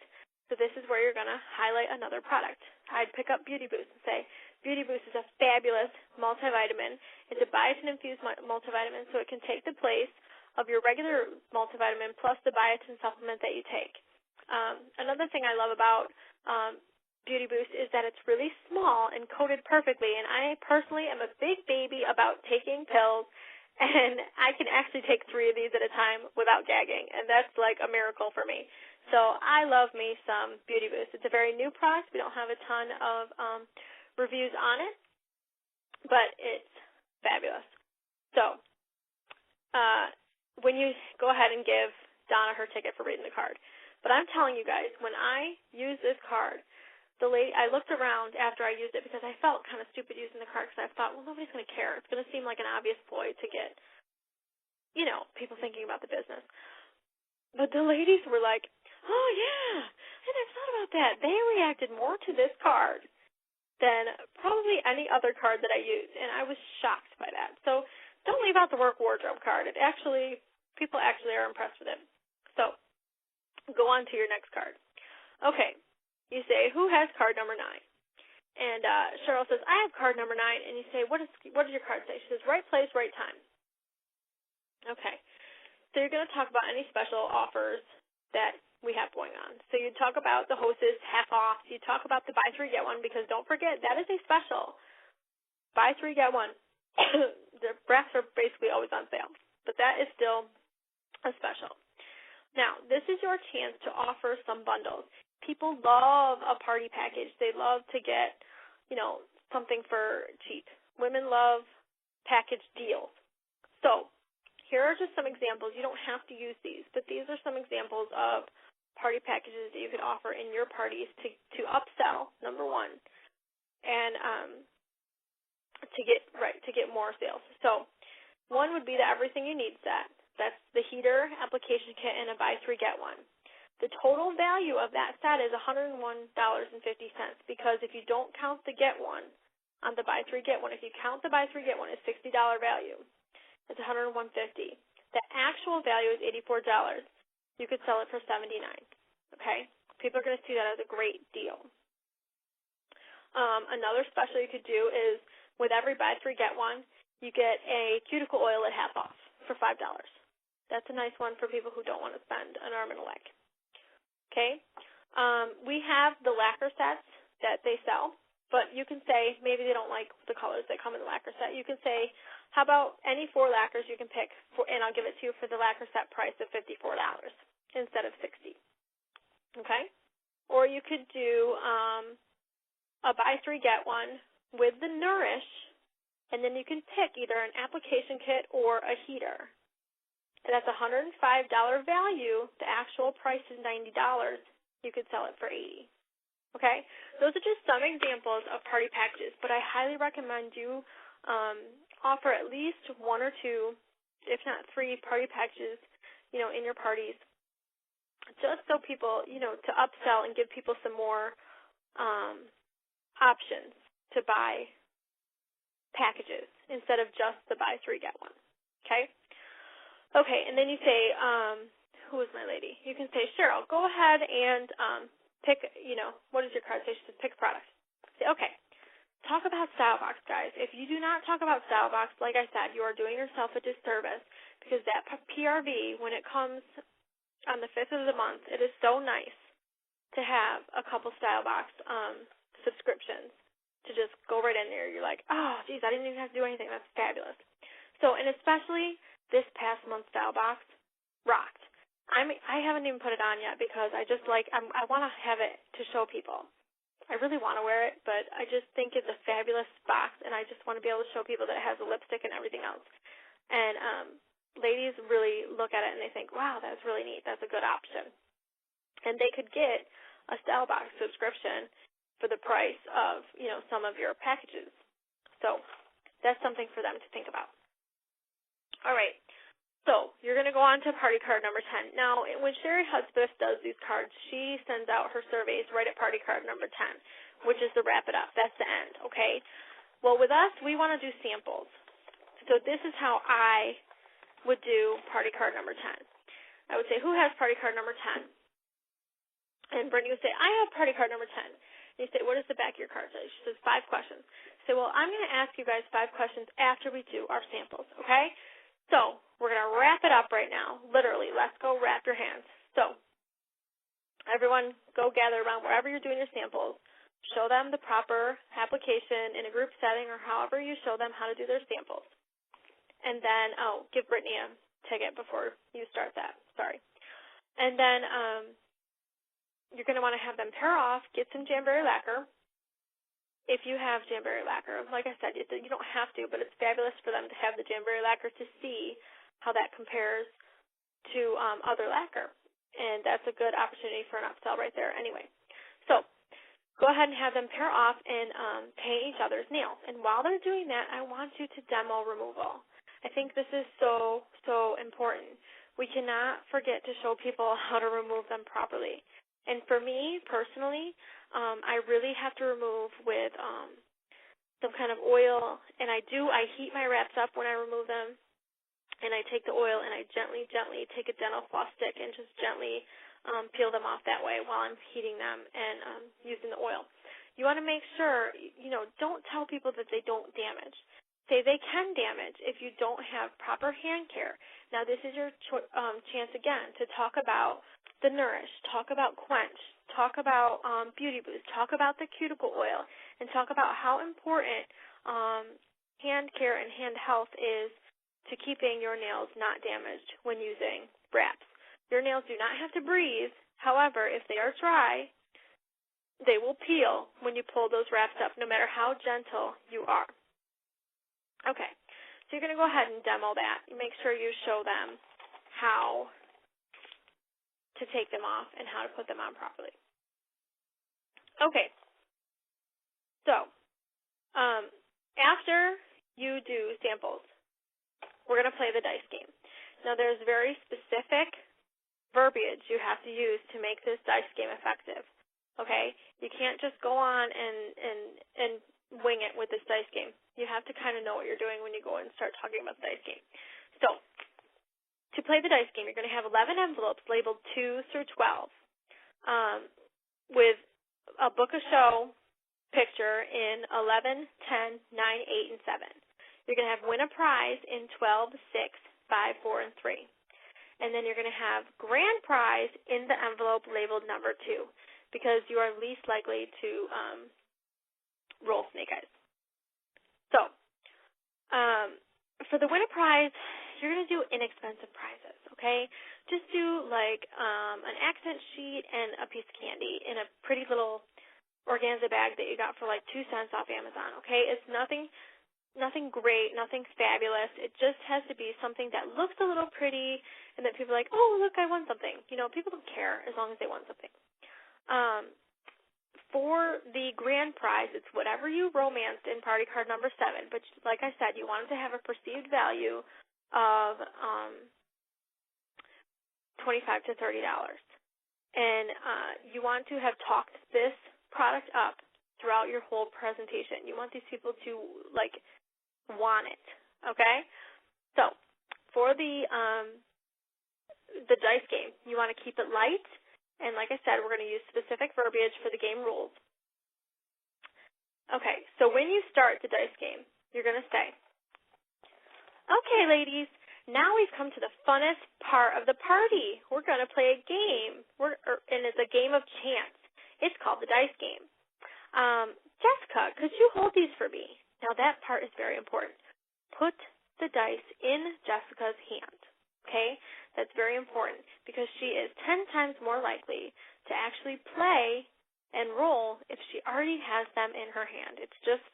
Speaker 1: So this is where you're going to highlight another product. I'd pick up Beauty Boost and say, Beauty Boost is a fabulous multivitamin. It's a biotin-infused multivitamin, so it can take the place of your regular multivitamin plus the biotin supplement that you take. Another thing I love about Beauty Boost is that it's really small and coated perfectly, and I personally am a big baby about taking pills, and I can actually take 3 of these at a time without gagging, and that's like a miracle for me. So I love me some Beauty Boost. It's a very new product. We don't have a ton of reviews on it, but it's fabulous. So when you go ahead and give Donna her ticket for reading the card. But I'm telling you guys, when I use this card, I looked around after I used it because I felt kind of stupid using the card because I thought, well, nobody's going to care. It's going to seem like an obvious ploy to get, people thinking about the business. But the ladies were like, oh, yeah, I never thought about that. They reacted more to this card than probably any other card that I used, and I was shocked by that. So don't leave out the work wardrobe card. People actually are impressed with it. So go on to your next card. Okay. You say, who has card number 9? And Cheryl says, I have card number 9. And you say, what does your card say? She says, right place, right time. Okay. So you're going to talk about any special offers that we have going on. So you talk about the Hostess half off. You talk about the buy 3, get 1, because don't forget, that is a special. Buy 3, get 1. The breaths are basically always on sale. But that is still a special. Now, this is your chance to offer some bundles. People love a party package. They love to get, something for cheap. Women love package deals. So here are just some examples. You don't have to use these, but these are some examples of party packages that you could offer in your parties to upsell, number 1, and to get more sales. So one would be the Everything You Need set. That's the heater, application kit, and a buy 3, get 1. The total value of that set is $101.50 because if you don't count the get 1 on the buy 3, get 1, if you count the buy 3, get 1 as $60 value, it's $101.50. The actual value is $84. You could sell it for $79. Okay? People are going to see that as a great deal. Another special you could do is with every buy 3, get 1, you get a cuticle oil at half off for $5. That's a nice one for people who don't want to spend an arm and a leg. Okay? We have the lacquer sets that they sell, but you can say maybe they don't like the colors that come in the lacquer set. You can say, how about any 4 lacquers you can pick, and I'll give it to you for the lacquer set price of $54 instead of $60. Okay? Or you could do a buy 3, get 1 with the Nourish, and then you can pick either an application kit or a heater. And that's a $105 value. The actual price is $90. You could sell it for $80. Okay? Those are just some examples of party packages, but I highly recommend you offer at least 1 or 2, if not 3, party packages, in your parties, just so people, to upsell and give people some more options to buy packages instead of just the buy 3, get 1. Okay? Okay, and then you say, who is my lady? You can say, Cheryl, go ahead and pick, what does your card say? She says, pick a product. Say, okay, talk about Style Box, guys. If you do not talk about Style Box, like I said, you are doing yourself a disservice because that PRV, when it comes on the 5th of the month, it is so nice to have a couple Style Box subscriptions to just go right in there. You're like, oh, geez, I didn't even have to do anything. That's fabulous. So, and especially this past month, Style Box rocked. I haven't even put it on yet because I just I want to have it to show people. I really want to wear it, but I just think it's a fabulous box, and I just want to be able to show people that it has a lipstick and everything else. And ladies really look at it and they think, wow, that's really neat. That's a good option. And they could get a Style Box subscription for the price of, some of your packages. So that's something for them to think about. All right, so you're going to go on to party card number 10. Now, when Sherry Hudspeth does these cards, she sends out her surveys right at party card number 10, which is the wrap it up. That's the end, okay? Well, with us, we want to do samples. So this is how I would do party card number 10. I would say, who has party card number 10? And Brittany would say, I have party card number 10. And you say, what does the back of your card say? She says 5 questions. Say, well, I'm going to ask you guys 5 questions after we do our samples, okay? So we're going to wrap it up right now. Literally, let's go wrap your hands. So everyone go gather around wherever you're doing your samples. Show them the proper application in a group setting or however you show them how to do their samples. And then, give Brittany a ticket before you start that. Sorry. And then you're going to want to have them pair off, get some Jamberry lacquer. If you have Jamberry lacquer, like I said, you don't have to, but it's fabulous for them to have the Jamberry lacquer to see how that compares to other lacquer. And that's a good opportunity for an upsell right there anyway. So go ahead and have them pair off and paint each other's nails. And while they're doing that, I want you to demo removal. I think this is so, so important. We cannot forget to show people how to remove them properly. And for me, personally, I really have to remove with some kind of oil, and I heat my wraps up when I remove them, and I take the oil and I gently take a dental floss stick and just gently peel them off that way while I'm heating them and using the oil. You want to make sure, don't tell people that they don't damage. Say they can damage if you don't have proper hand care. Now, this is your chance again to talk about the Nourish, talk about Quench, talk about Beauty Boost, talk about the cuticle oil, and talk about how important hand care and hand health is to keeping your nails not damaged when using wraps. Your nails do not have to breathe. However, if they are dry, they will peel when you pull those wraps up, no matter how gentle you are. Okay, so you're going to go ahead and demo that. You make sure you show them how to take them off and how to put them on properly. Okay, so after you do samples, we're going to play the dice game. Now, there's very specific verbiage you have to use to make this dice game effective, okay? You can't just go on and wing it with this dice game. You have to kind of know what you're doing when you go and start talking about the dice game. So, to play the dice game, you're going to have 11 envelopes labeled 2 through 12 with a book of show picture in 11, 10, 9, 8, and 7. You're going to have win a prize in 12, 6, 5, 4, and 3. And then you're going to have grand prize in the envelope labeled number 2 because you are least likely to roll snake eyes. So, for the win a prize, you're going to do inexpensive prizes, okay? Just do like an accent sheet and a piece of candy in a pretty little organza bag that you got for like 2 cents off Amazon, okay? It's nothing great, nothing fabulous. It just has to be something that looks a little pretty and that people are like, oh, look, I won something. People don't care as long as they won something. For the grand prize, it's whatever you romanced in party card number 7. But like I said, you want it to have a perceived value of $25 to $30. And you want to have talked this product up throughout your whole presentation. You want these people to, want it, okay? So for the dice game, you want to keep it light. And like I said, we're going to use specific verbiage for the game rules. Okay, so when you start the dice game, you're going to say, okay, ladies, now we've come to the funnest part of the party. We're going to play a game, and it's a game of chance. It's called the dice game. Jessica, could you hold these for me? Now, that part is very important. Put the dice in Jessica's hand, okay? That's very important because she is 10 times more likely to actually play and roll if she already has them in her hand. It's just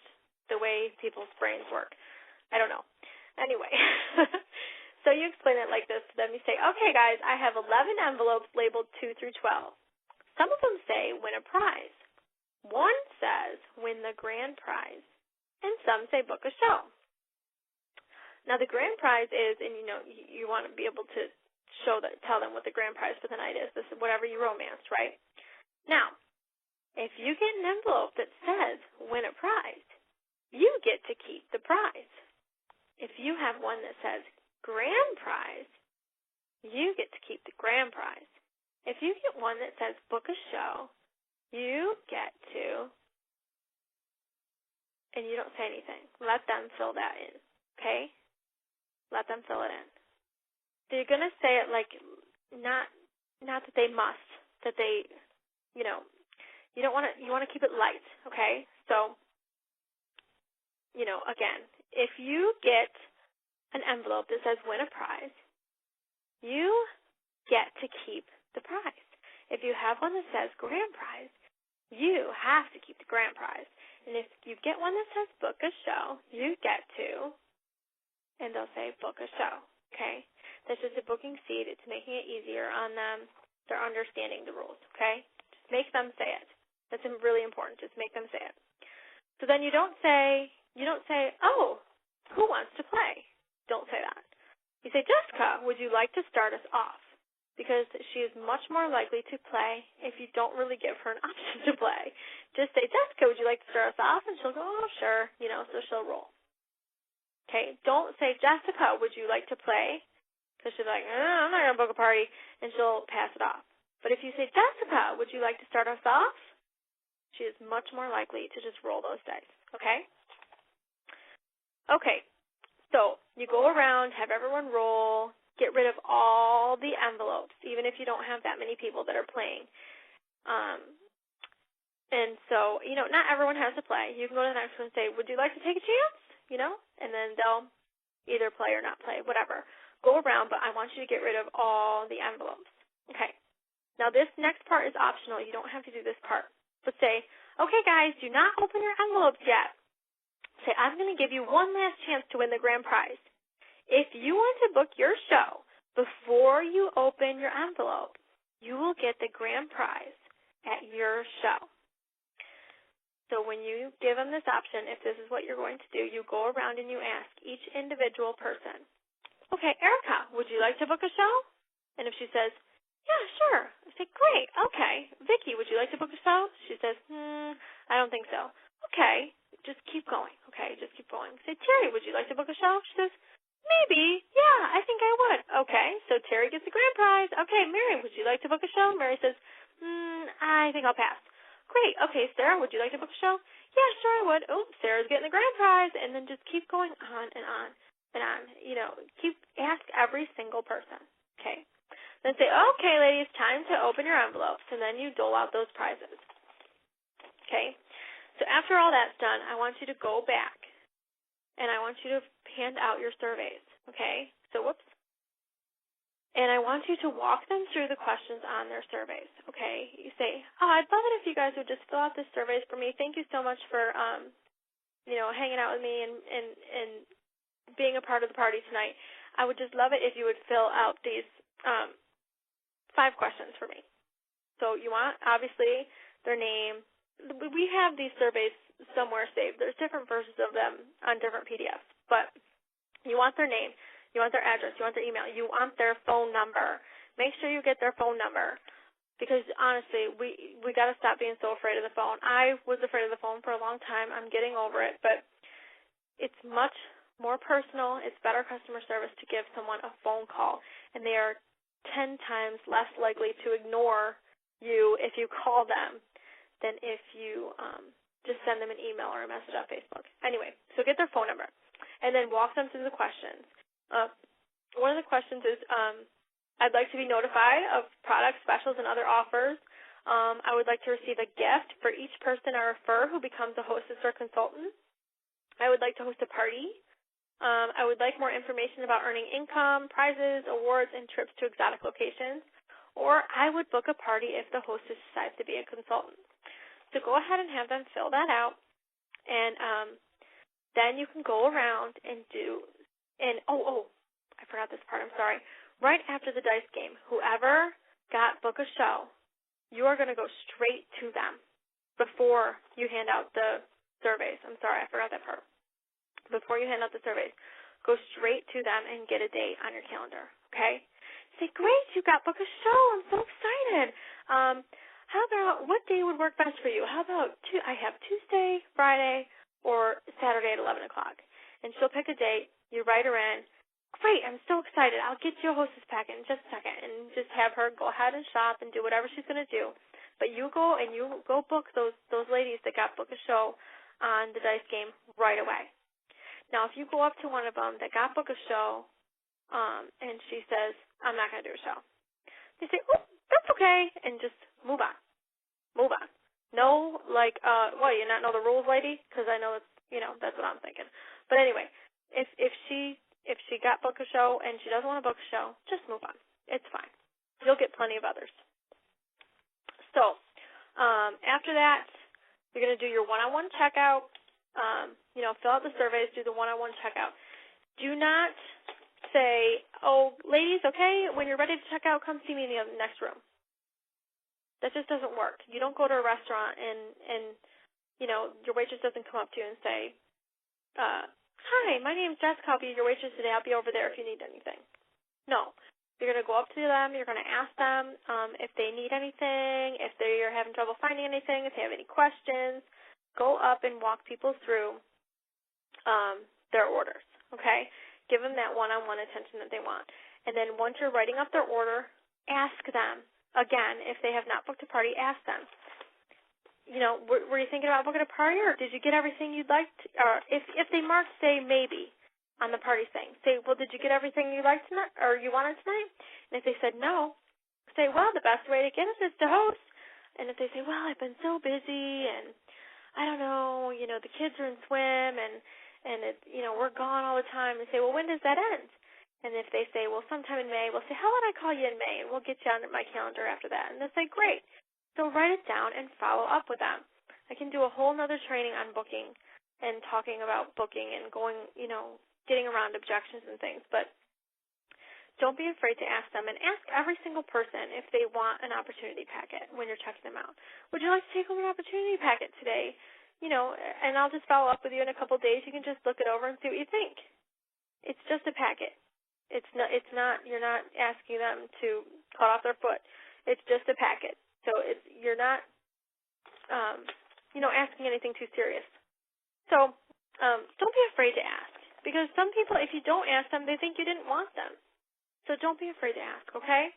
Speaker 1: the way people's brains work. I don't know. Anyway, so you explain it like this to them. You say, okay, guys, I have 11 envelopes labeled 2 through 12. Some of them say win a prize. One says win the grand prize, and some say book a show. Now, the grand prize is, and you want to be able to tell them what the grand prize for the night is. This is whatever you romanced, right? Now, if you get an envelope that says win a prize, you get to keep the prize. If you have one that says grand prize, you get to keep the grand prize. If you get one that says book a show, you get to, and you don't say anything. Let them fill that in, okay? Let them fill it in. So you're going to say it like not that they must, that they, you know, you want to keep it light, okay? So, you know, again, if you get an envelope that says win a prize, you get to keep the prize. If you have one that says grand prize, you have to keep the grand prize. And if you get one that says book a show, you get to, and they'll say book a show, okay? That's just a booking seed. It's making it easier on them. They're understanding the rules, okay? Just make them say it. That's really important. Just make them say it. So then you don't say, oh, who wants to play? Don't say that. You say, Jessica, would you like to start us off? Because she is much more likely to play if you don't really give her an option to play. Just say, Jessica, would you like to start us off? And she'll go, oh, sure, so she'll roll. Okay, don't say, Jessica, would you like to play? Because she's like, I'm not going to book a party, and she'll pass it off. But if you say, Jessica, would you like to start us off? She is much more likely to just roll those dice, okay? Okay, so you go around, have everyone roll, get rid of all the envelopes, even if you don't have that many people that are playing. And so, not everyone has to play. You can go to the next one and say, would you like to take a chance? And then they'll either play or not play, whatever. Go around, but I want you to get rid of all the envelopes. Okay. Now, this next part is optional. You don't have to do this part. But say, okay, guys, do not open your envelopes yet. Say, I'm going to give you one last chance to win the grand prize. If you want to book your show before you open your envelope, you will get the grand prize at your show. So when you give them this option, if this is what you're going to do, you go around and you ask each individual person, okay, Erica, would you like to book a show? And if she says, yeah, sure, I say, great, okay. Vicki, would you like to book a show? She says, I don't think so. Okay, just keep going. Okay, just keep going. Say, Terry, would you like to book a show? She says, maybe, yeah, I think I would. Okay, so Terry gets the grand prize. Okay, Mary, would you like to book a show? Mary says, I think I'll pass. Great, okay, Sarah, would you like to book a show? Yeah, sure I would. Oh, Sarah's getting the grand prize. And then just keep going on and on and on. Ask every single person, okay? Then say, okay, ladies, time to open your envelopes. And then you dole out those prizes, okay? So after all that's done, I want you to go back, and I want you to hand out your surveys, okay? So, whoops. And I want you to walk them through the questions on their surveys, okay? You say, oh, I'd love it if you guys would just fill out the surveys for me. Thank you so much for, hanging out with me and being a part of the party tonight. I would just love it if you would fill out these 5 questions for me. So you want, obviously, their name. We have these surveys somewhere saved. There's different versions of them on different PDFs. But you want their name. You want their address. You want their email. You want their phone number. Make sure you get their phone number. Because, honestly, we got to stop being so afraid of the phone. I was afraid of the phone for a long time. I'm getting over it. But it's much more personal. It's better customer service to give someone a phone call. And they are 10 times less likely to ignore you if you call them than if you just send them an email or a message on Facebook. Anyway, so get their phone number. And then walk them through the questions. One of the questions is, I'd like to be notified of product specials and other offers. I would like to receive a gift for each person I refer who becomes a hostess or consultant. I would like to host a party. I would like more information about earning income, prizes, awards, and trips to exotic locations. Or I would book a party if the hostess decides to be a consultant. So go ahead and have them fill that out. And then you can go around and do... And, I forgot this part. I'm sorry. Right after the dice game, whoever got book a show, you are going to go straight to them before you hand out the surveys. I'm sorry, I forgot that part. Before you hand out the surveys, go straight to them and get a date on your calendar, okay? Say, great, you got book a show. I'm so excited. How about, what day would work best for you? How about, I have Tuesday, Friday, or Saturday at 11 o'clock. And she'll pick a date. You write her in. Great, I'm so excited. I'll get you a hostess packet in just a second, and just have her go ahead and shop and do whatever she's going to do. But you go book those ladies that got booked a show on the dice game right away. Now, if you go up to one of them that got booked a show, and she says, I'm not going to do a show, they say, oh, that's okay, and just move on. Move on. No, like, what, you not know the rules, lady? Because I know it's, that's what I'm thinking. But anyway, if she got booked a show and she doesn't want to book a show, just move on. It's fine. You'll get plenty of others. So, after that, you're going to do your one-on-one checkout. Fill out the surveys, do the one-on-one checkout. Do not say, oh, ladies, okay, when you're ready to check out, come see me in the next room. That just doesn't work. You don't go to a restaurant and your waitress doesn't come up to you and say, hi, my name's Jessica. I'll be your waitress today. I'll be over there if you need anything. No. You're going to go up to them. You're going to ask them if they need anything, if they're having trouble finding anything, if they have any questions. Go up and walk people through their orders, okay? Give them that one-on-one attention that they want. And then once you're writing up their order, ask them. Again, if they have not booked a party, ask them. Were you thinking about booking a party, or did you get everything you'd like to, or if they marked, say, maybe on the party thing, say, well, did you get everything you liked tonight, or you wanted tonight? And if they said no, say, well, the best way to get it is to host. And if they say, well, I've been so busy, and I don't know, the kids are in swim, and we're gone all the time, and say, well, when does that end? And if they say, well, sometime in May, we'll say, how about I call you in May, and we'll get you on my calendar after that. And they'll say, great. So write it down and follow up with them. I can do a whole nother training on booking and talking about booking and going, getting around objections and things. But don't be afraid to ask them, and ask every single person if they want an opportunity packet when you're checking them out. Would you like to take home an opportunity packet today? And I'll just follow up with you in a couple of days. You can just look it over and see what you think. It's just a packet. It's not. You're not asking them to cut off their foot. It's just a packet. So you're not, asking anything too serious. So don't be afraid to ask, because some people, if you don't ask them, they think you didn't want them. So don't be afraid to ask. Okay?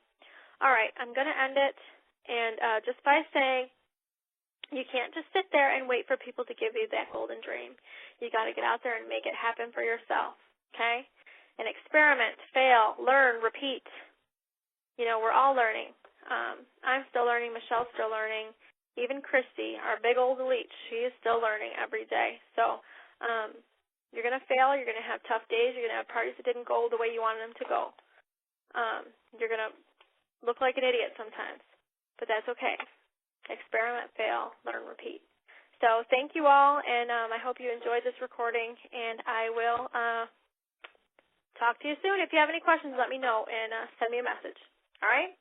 Speaker 1: All right. I'm going to end it, and just by saying, you can't just sit there and wait for people to give you that golden dream. You got to get out there and make it happen for yourself. Okay? And experiment, fail, learn, repeat. We're all learning. I'm still learning. Michelle's still learning. Even Christy, our big old elite, she is still learning every day. So you're going to fail. You're going to have tough days. You're going to have parties that didn't go the way you wanted them to go. You're going to look like an idiot sometimes, but that's okay. Experiment, fail, learn, repeat. So thank you all, and I hope you enjoyed this recording, and I will talk to you soon. If you have any questions, let me know and send me a message. All right?